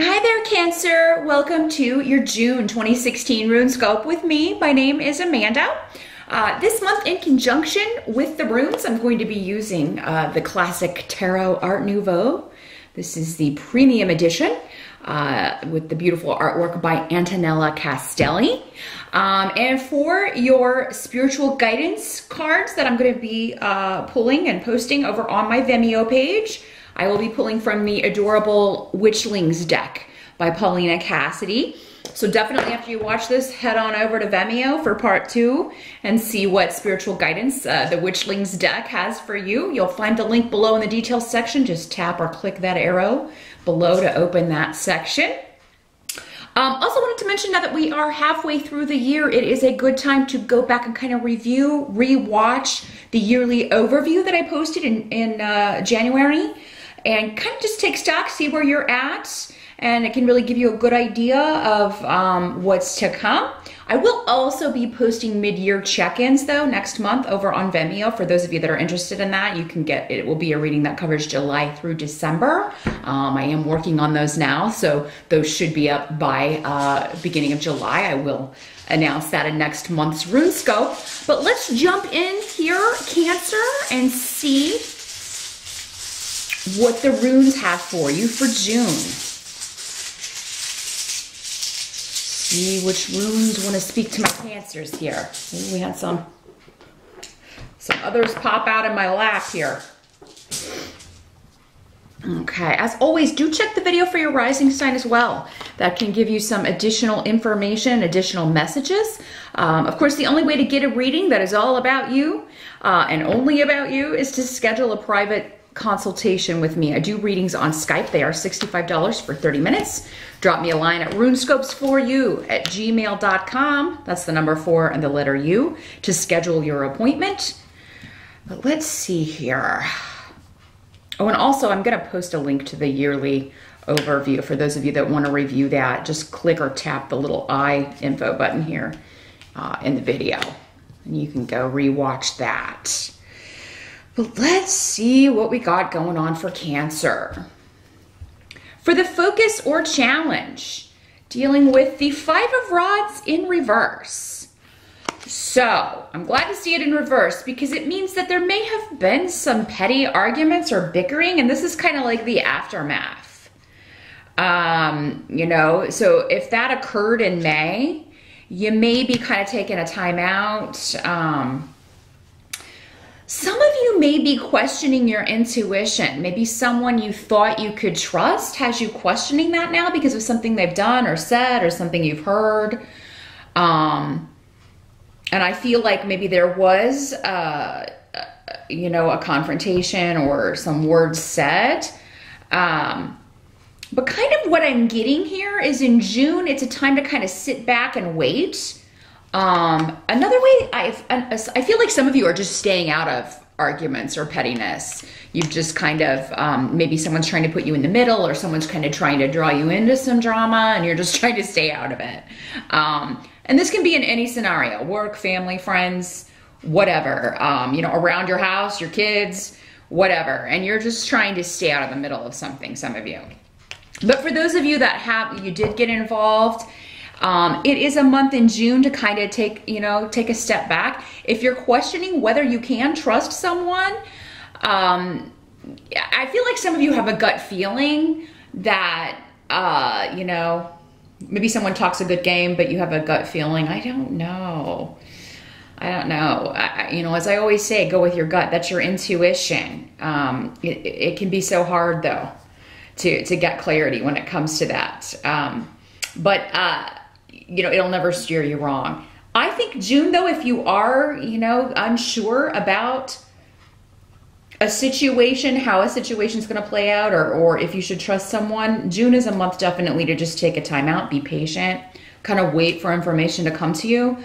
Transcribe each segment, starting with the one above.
Hi there, Cancer. Welcome to your June 2016 Runescope with me. My name is Amanda. This month, in conjunction with the runes, I'm going to be using the classic Tarot Art Nouveau. This is the premium edition with the beautiful artwork by Antonella Castelli. And for your spiritual guidance cards that I'm going to be pulling and posting over on my Vimeo page, I will be pulling from the adorable Witchlings deck by Paulina Cassidy. So definitely after you watch this, head on over to Vimeo for part 2 and see what spiritual guidance the Witchlings deck has for you. You'll find the link below in the details section. Just tap or click that arrow below to open that section. Also wanted to mention, now that we are halfway through the year, it is a good time to go back and kind of review, re-watch the yearly overview that I posted in January, and kind of just take stock, see where you're at, and it can really give you a good idea of what's to come. I will also be posting mid-year check-ins though next month over on Vimeo. For those of you that are interested in that, you can get, it will be a reading that covers July through December. I am working on those now, so those should be up by beginning of July. I will announce that in next month's Runescope. But let's jump in here, Cancer, and see what the runes have for you for June. See which runes want to speak to my Cancers here. Ooh, we had some others pop out in my lap here. Okay, as always, do check the video for your rising sign as well. That can give you some additional information, additional messages. Of course, the only way to get a reading that is all about you and only about you is to schedule a private consultation with me. I do readings on Skype. They are $65 for 30 minutes. Drop me a line at runescopesforyou@gmail.com. That's the number 4 and the letter U to schedule your appointment. But let's see here. Oh, and also I'm going to post a link to the yearly overview for those of you that want to review that. Just click or tap the little I info button here in the video, and you can go rewatch that. But let's see what we got going on for Cancer. For the focus or challenge, dealing with the 5 of Rods in reverse. So I'm glad to see it in reverse because it means that there may have been some petty arguments or bickering, and this is kind of like the aftermath. You know, so if that occurred in May, you may be kind of taking a time out. Some of you may be questioning your intuition. Maybe someone you thought you could trust has you questioning that now because of something they've done or said or something you've heard. And I feel like maybe there was, you know, a confrontation or some words said. But kind of what I'm getting here is in June, it's a time to kind of sit back and wait. Another way, I feel like some of you are just staying out of arguments or pettiness. You've just kind of, maybe someone's trying to put you in the middle, or someone's kind of trying to draw you into some drama, and you're just trying to stay out of it. And this can be in any scenario: work, family, friends, whatever, you know, around your house, your kids, whatever. And you're just trying to stay out of the middle of something, some of you. But for those of you that you did get involved, it is a month in June to kind of take a step back. If you're questioning whether you can trust someone, I feel like some of you have a gut feeling that, you know, maybe someone talks a good game, but you have a gut feeling. I don't know. You know, as I always say, go with your gut. That's your intuition. It can be so hard though to get clarity when it comes to that. You know, it'll never steer you wrong. I think June, though, if you are, you know, unsure about a situation, how a situation's going to play out, or if you should trust someone, June is a month definitely to just take a time out, be patient, kind of wait for information to come to you.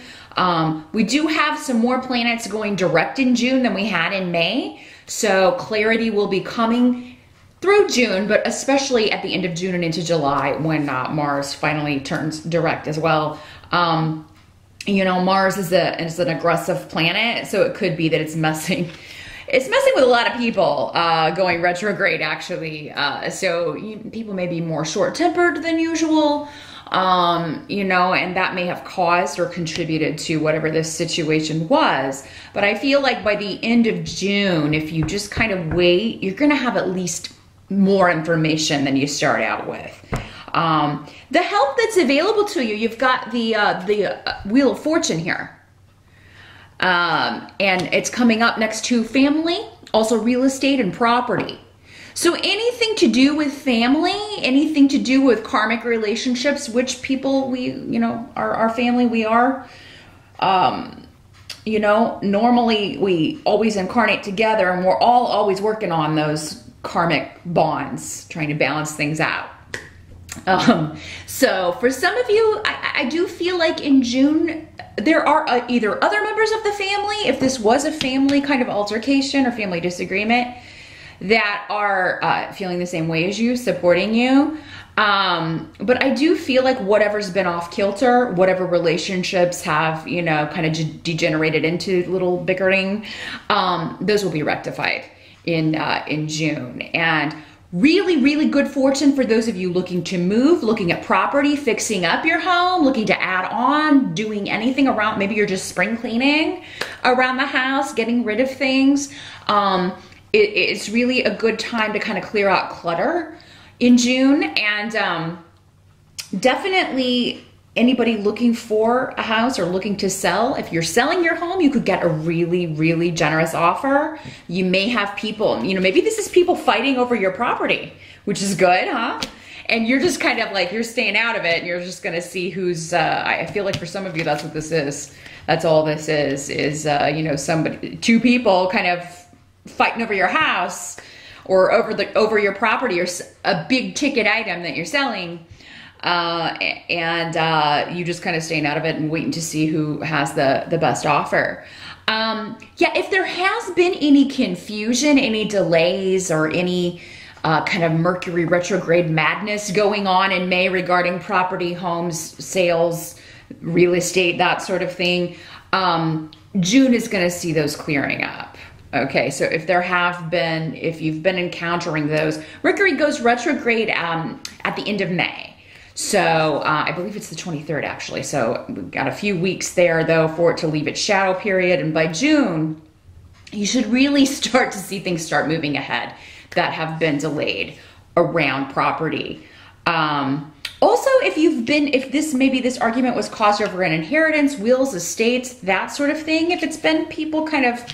We do have some more planets going direct in June than we had in May, so clarity will be coming through June, but especially at the end of June and into July when Mars finally turns direct as well. You know, Mars is an aggressive planet, so it could be that it's messing it's messing with a lot of people going retrograde, actually. People may be more short-tempered than usual, you know, and that may have caused or contributed to whatever this situation was. But I feel like by the end of June, if you just kind of wait, you're going to have at least more information than you start out with. The help that's available to you, you've got the Wheel of Fortune here. And it's coming up next to family, also real estate and property. So anything to do with family, anything to do with karmic relationships, which people we, you know, our family we are, you know, normally we always incarnate together and we're all always working on those karmic bonds, trying to balance things out. So for some of you, I do feel like in June, there are either other members of the family, if this was a family kind of altercation or family disagreement, that are feeling the same way as you, supporting you. But I do feel like whatever's been off kilter, whatever relationships have, you know, kind of degenerated into little bickering, those will be rectified in June. And really, really good fortune for those of you looking to move, looking at property, fixing up your home, looking to add on, doing anything around. Maybe you're just spring cleaning around the house, getting rid of things. It's really a good time to kind of clear out clutter in June. And definitely anybody looking for a house or looking to sell, if you're selling your home, you could get a really, really generous offer. You may have people, you know, maybe this is people fighting over your property, which is good, huh? And you're just kind of like, you're staying out of it and you're just going to see who's, I feel like for some of you, that's what this is. That's all this is, you know, two people kind of fighting over your house or over your property or a big ticket item that you're selling. You just kind of staying out of it and waiting to see who has the best offer. Yeah, if there has been any confusion, any delays, or any kind of Mercury retrograde madness going on in May regarding property, homes, sales, real estate, that sort of thing, June is going to see those clearing up. Okay, so if you've been encountering those, Mercury goes retrograde at the end of May. So I believe it's the 23rd actually. So we've got a few weeks there though for it to leave its shadow period. And by June, you should really start to see things start moving ahead that have been delayed around property. Also, maybe this argument was caused over an inheritance, wills, estates, that sort of thing. If it's been people kind of,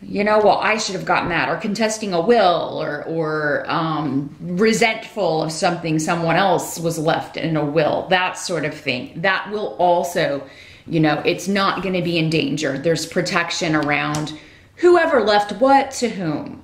you know, well, I should have gotten that, or contesting a will, or resentful of something someone else was left in a will, that sort of thing. That will also, you know, it's not going to be in danger. There's protection around whoever left what to whom.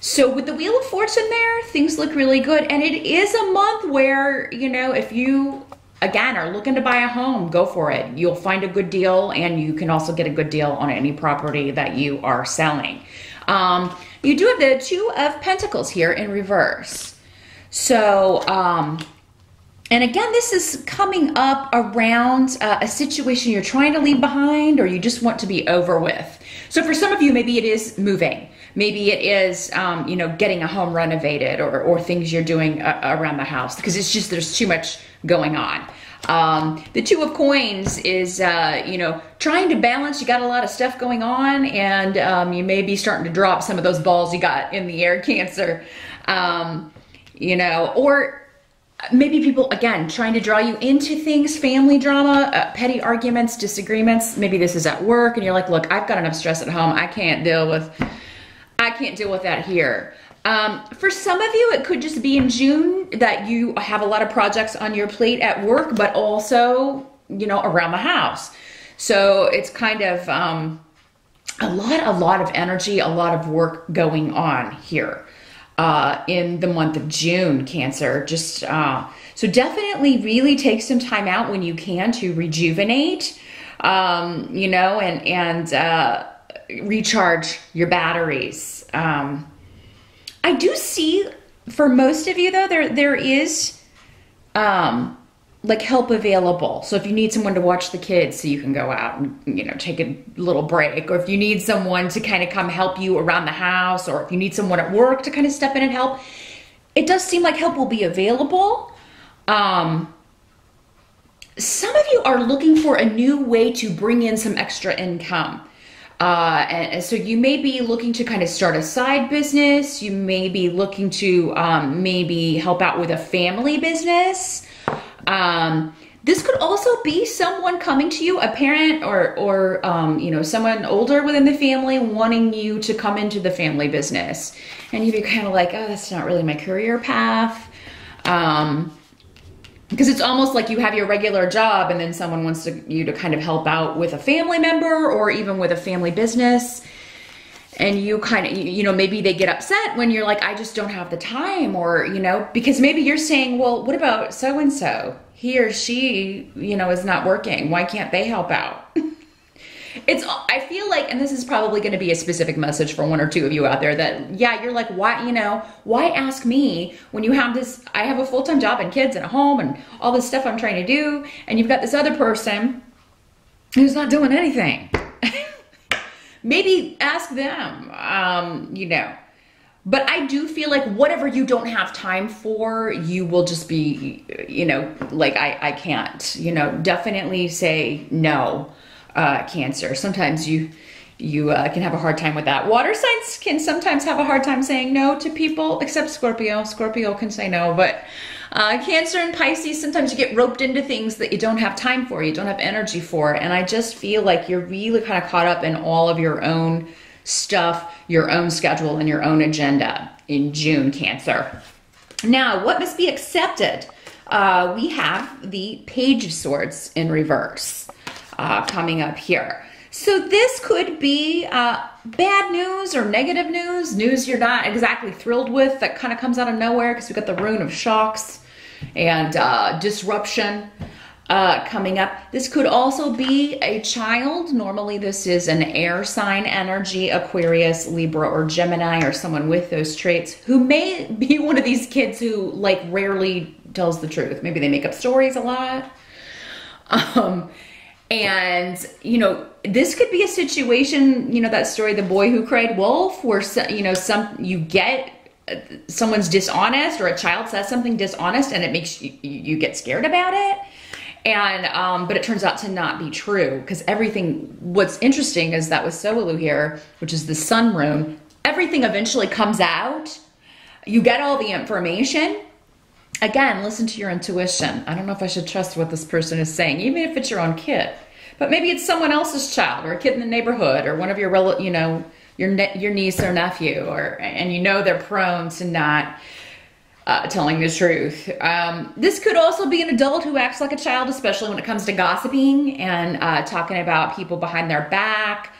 So with the Wheel of Fortune there, things look really good. And it is a month where, you know, if you, again, are looking to buy a home, go for it. You'll find a good deal, and you can also get a good deal on any property that you are selling. You do have the Two of Pentacles here in reverse. So, and again, this is coming up around a situation you're trying to leave behind, or you just want to be over with. So for some of you, maybe it is moving. Maybe it is, you know, getting a home renovated, or things you're doing around the house, because it's just, there's too much going on. The Two of Coins is, you know, trying to balance. You got a lot of stuff going on, and you may be starting to drop some of those balls you got in the air, Cancer. You know, or maybe people, again, trying to draw you into things, family drama, petty arguments, disagreements. Maybe this is at work, and you're like, look, I've got enough stress at home. I can't deal with that here. For some of you, it could just be in June that you have a lot of projects on your plate at work, but also, you know, around the house. So it's kind of a lot of energy, a lot of work going on here in the month of June, Cancer. Just so definitely really take some time out when you can to rejuvenate, you know, and recharge your batteries. I do see for most of you though, there is like help available. So if you need someone to watch the kids so you can go out and, you know, take a little break, or if you need someone to kind of come help you around the house, or if you need someone at work to kind of step in and help, it does seem like help will be available. Some of you are looking for a new way to bring in some extra income. And so you may be looking to kind of start a side business. You may be looking to maybe help out with a family business. This could also be someone coming to you, a parent or you know, someone older within the family wanting you to come into the family business. And you'd be kind of like, oh, that's not really my career path. Because it's almost like you have your regular job and then someone wants you to kind of help out with a family member or even with a family business. And you kind of, you know, maybe they get upset when you're like, I just don't have the time, or, you know, because maybe you're saying, well, what about so-and-so? He or she, you know, is not working. Why can't they help out? I feel like, and this is probably going to be a specific message for one or two of you out there that, yeah, you're like, why, you know, why ask me when you have this, I have a full-time job and kids and a home and all this stuff I'm trying to do. And you've got this other person who's not doing anything. Maybe ask them, you know, but I do feel like whatever you don't have time for, you will just be, you know, like, I can't, you know, definitely say no, Cancer. Sometimes you can have a hard time with that. Water signs can sometimes have a hard time saying no to people, except Scorpio. Scorpio can say no, but Cancer and Pisces, sometimes you get roped into things that you don't have time for, you don't have energy for, and I just feel like you're really kind of caught up in all of your own stuff, your own schedule, and your own agenda in June, Cancer. Now, what must be accepted? We have the Page of Swords in reverse coming up here. So this could be bad news or negative news you're not exactly thrilled with, that kind of comes out of nowhere, because we've got the Rune of Shocks and disruption coming up. This could also be a child. Normally this is an air sign energy, Aquarius, Libra, or Gemini, or someone with those traits, who may be one of these kids who like rarely tells the truth. Maybe they make up stories a lot. And, you know, this could be a situation, you know, that story, The Boy Who Cried Wolf, where, you know, you get someone's dishonest, or a child says something dishonest and it makes you get scared about it. And, but it turns out to not be true, because everything, what's interesting is that with Soulu here, which is the Sun rune, everything eventually comes out. You get all the information. Again, listen to your intuition. I don't know if I should trust what this person is saying, even if it's your own kid. But maybe it's someone else's child, or a kid in the neighborhood, or one of your, you know, your niece or nephew, and you know they're prone to not telling the truth. This could also be an adult who acts like a child, especially when it comes to gossiping and talking about people behind their back.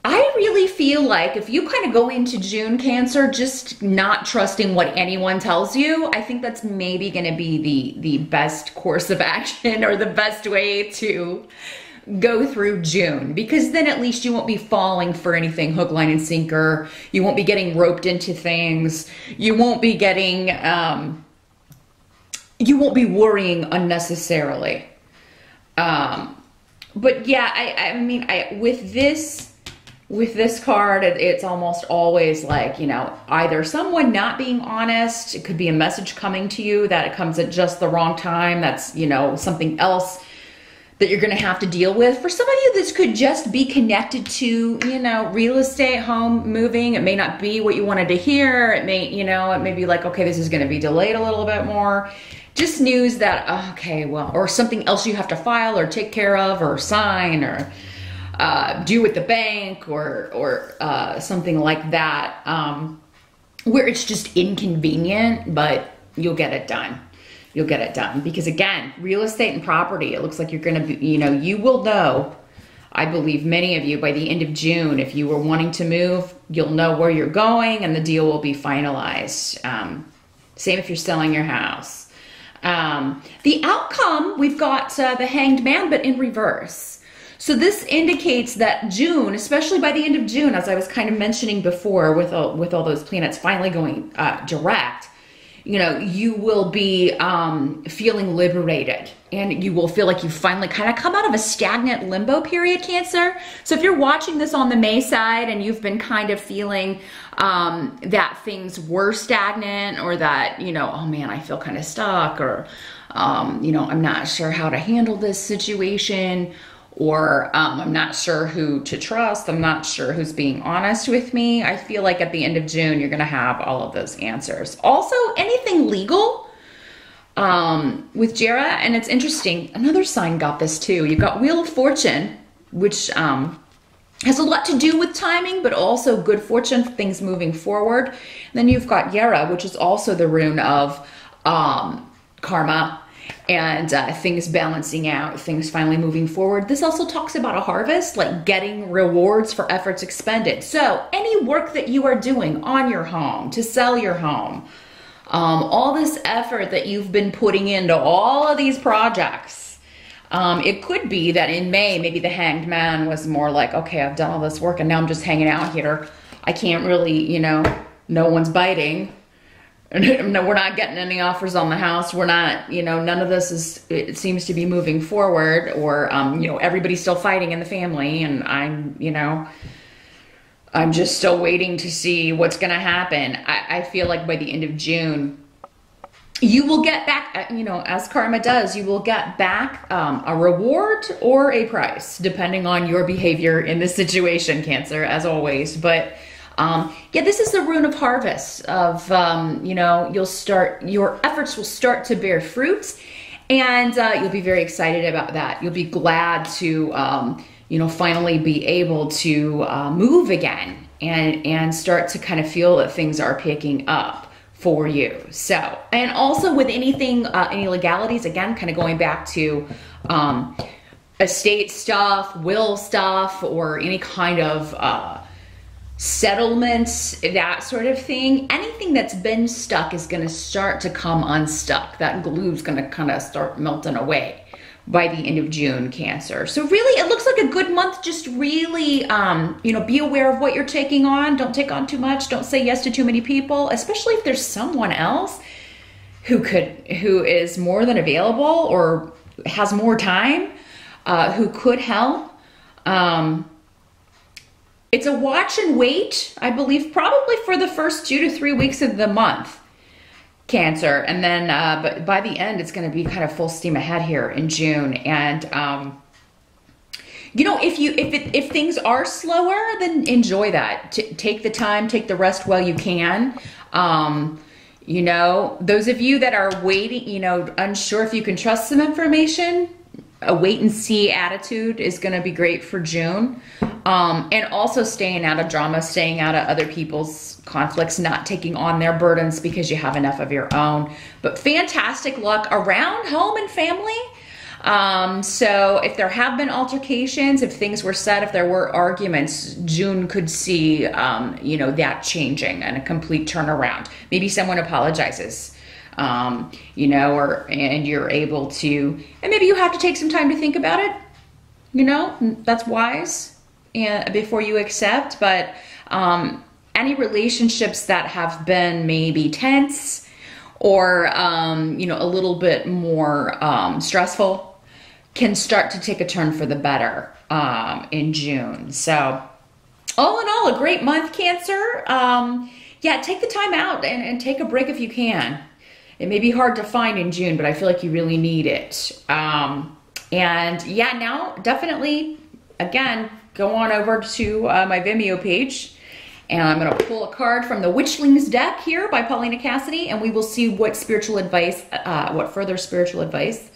I really feel like if you kind of go into June, Cancer, just not trusting what anyone tells you, I think that's maybe going to be the best course of action, or the best way to go through June, because then at least you won't be falling for anything hook, line, and sinker. You won't be getting roped into things. You won't be getting, you won't be worrying unnecessarily. But yeah, I mean, with this card, it's almost always like, you know, either someone not being honest, it could be a message coming to you that it comes at just the wrong time. That's, you know, something else that you're going to have to deal with. For some of you, this could just be connected to, you know, real estate, home, moving. It may not be what you wanted to hear. It may, you know, it may be like, okay, this is going to be delayed a little bit more. Just news that, okay, well, or something else you have to file or take care of or sign or do with the bank, or something like that, where it's just inconvenient, but you'll get it done. You'll get it done, because again, real estate and property, it looks like you're going to be, you know, you will know, I believe many of you, by the end of June, if you were wanting to move, you'll know where you're going and the deal will be finalized. Same if you're selling your house. The outcome, we've got the Hanged Man, but in reverse. So this indicates that June, especially by the end of June, as I was kind of mentioning before, with all those planets finally going direct, you know, you will be feeling liberated, and you will feel like you finally kind of come out of a stagnant limbo period, Cancer. So if you're watching this on the May side and you've been kind of feeling that things were stagnant, or that, you know, oh man, I feel kind of stuck, or, you know, I'm not sure how to handle this situation, or I'm not sure who to trust, I'm not sure who's being honest with me, I feel like at the end of June, you're gonna have all of those answers. Also, anything legal with Jera, and it's interesting, another sign got this too. You've got Wheel of Fortune, which has a lot to do with timing, but also good fortune, things moving forward. And then you've got Jera, which is also the rune of karma, and things balancing out, things finally moving forward. This also talks about a harvest, like getting rewards for efforts expended. So any work that you are doing on your home, to sell your home, all this effort that you've been putting into all of these projects, it could be that in May, maybe the Hanged Man was more like, okay, I've done all this work and now I'm just hanging out here. I can't really, you know, no one's biting. No, we're not getting any offers on the house. We're not, you know, none of this is, it seems to be moving forward, or, you know, everybody's still fighting in the family, and I'm, you know, I'm just still waiting to see what's going to happen. I feel like by the end of June, you will get back, you know, as karma does, you will get back a reward or a price, depending on your behavior in this situation, Cancer, as always. But yeah, this is the rune of harvest, of, you know, your efforts will start to bear fruit, and you'll be very excited about that. You'll be glad to, you know, finally be able to move again, and start to kind of feel that things are picking up for you. So, and also with anything, any legalities, again, kind of going back to estate stuff, will stuff, or any kind of settlements, that sort of thing. Anything that's been stuck is going to start to come unstuck. That glue's going to kind of start melting away by the end of June, Cancer. So really, it looks like a good month. Just really, you know, be aware of what you're taking on. Don't take on too much. Don't say yes to too many people, especially if there's someone else who is more than available or has more time, who could help. It's a watch and wait, I believe, probably for the first 2 to 3 weeks of the month, Cancer. And then, but by the end, it's going to be kind of full steam ahead here in June. And, you know, if things are slower, then enjoy that. Take the time, take the rest while you can. You know, those of you that are waiting, you know, unsure if you can trust some information, a wait and see attitude is going to be great for June. And also staying out of drama, staying out of other people's conflicts, not taking on their burdens because you have enough of your own. But fantastic luck around home and family. So if there have been altercations, if things were said, if there were arguments, June could see, you know, that changing and a complete turnaround. Maybe someone apologizes, you know, and you're able to, and maybe you have to take some time to think about it. You know, that's wise. And before you accept, but any relationships that have been maybe tense or, you know, a little bit more stressful can start to take a turn for the better in June. So all in all, a great month, Cancer. Yeah, take the time out and take a break if you can. It may be hard to find in June, but I feel like you really need it. And yeah, now definitely, again, go on over to my Vimeo page, and I'm going to pull a card from the Witchlings deck here by Paulina Cassidy, and we will see what spiritual advice, what further spiritual advice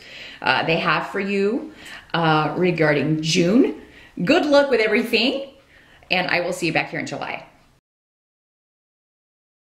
they have for you regarding June. Good luck with everything, and I will see you back here in July.